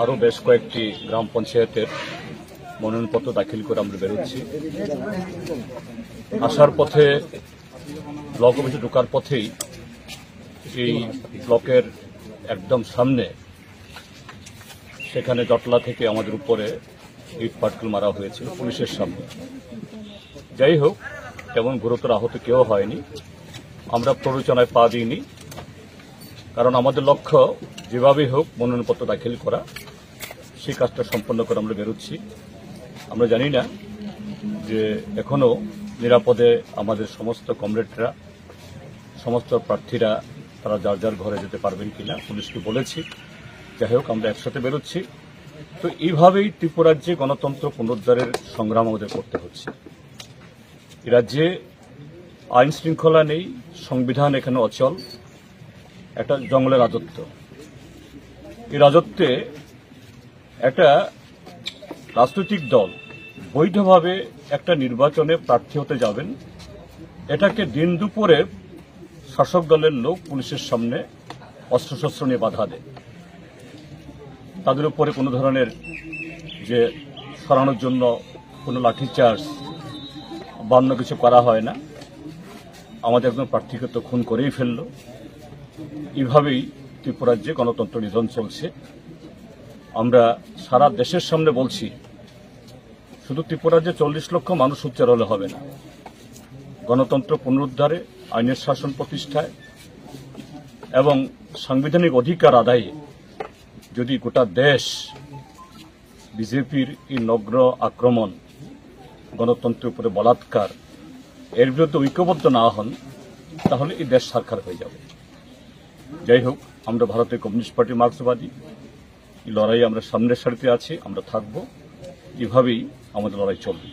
আরও বেশ কয়েকটি গ্রাম পঞ্চায়েতের মনোনয়নপত্র দাখিল করে আমরা বেরোচ্ছি। আসার পথে ব্লক অফিসে ঢোকার পথেই এই ব্লকের একদম সামনে সেখানে জটলা থেকে আমাদের উপরে ইট পাটকেল মারা হয়েছিল পুলিশের সামনে। যাই হোক, তেমন গুরুতর আহত কেউ হয়নি। আমরা প্ররোচনায় পা দিইনি, কারণ আমাদের লক্ষ্য যেভাবেই হোক মনোনয়নপত্র দাখিল করা, সেই কাজটা সম্পন্ন করে আমরা বেরোচ্ছি। আমরা জানি না যে এখনো নিরাপদে আমাদের সমস্ত কমরেডরা, সমস্ত প্রার্থীরা তারা যার যার ঘরে যেতে পারবেন কিনা, পুলিশকে বলেছি। যাই হোক, আমরা একসাথে বেরোচ্ছি। তো এইভাবেই ত্রিপুরা রাজ্যে গণতন্ত্র পুনরুদ্ধারের সংগ্রাম আমাদের করতে হচ্ছে। এই রাজ্যে আইন শৃঙ্খলা নেই, সংবিধান এখানে অচল, একটা জঙ্গলের রাজত্ব। এই রাজত্বে একটা রাজনৈতিক দল বৈধভাবে একটা নির্বাচনে প্রার্থী হতে যাবেন, এটাকে দিন দুপুরে শাসক দলের লোক পুলিশের সামনে অস্ত্রশস্ত্র নিয়ে বাধা দেয়। তাদের উপরে কোনো ধরনের যে সরানোর জন্য কোনো লাঠিচার্জ বা অন্য কিছু করা হয় না। আমাদের একজন প্রার্থীকে তো খুন করেই ফেলল। এইভাবেই ত্রিপুরা রাজ্যে গণতন্ত্র নিধন চলছে। আমরা সারা দেশের সামনে বলছি, শুধু ত্রিপুরা রাজ্যে 40 লক্ষ মানুষ উচ্চার হলে হবে না। গণতন্ত্র পুনরুদ্ধারে, আইনের শাসন প্রতিষ্ঠায় এবং সাংবিধানিক অধিকার আদায়ে যদি গোটা দেশ বিজেপির এই নগ্ন আক্রমণ, গণতন্ত্রের উপরে বলাৎকার, এর বিরুদ্ধে ঐক্যবদ্ধ না হন, তাহলে এই দেশ সারখার হয়ে যাবে। যাই হোক, আমরা ভারতের কমিউনিস্ট পার্টি মার্ক্সবাদী, এই লড়াই আমরা সামনের সারিতে আছি, আমরা থাকব। এভাবেই আমাদের লড়াই চলবে।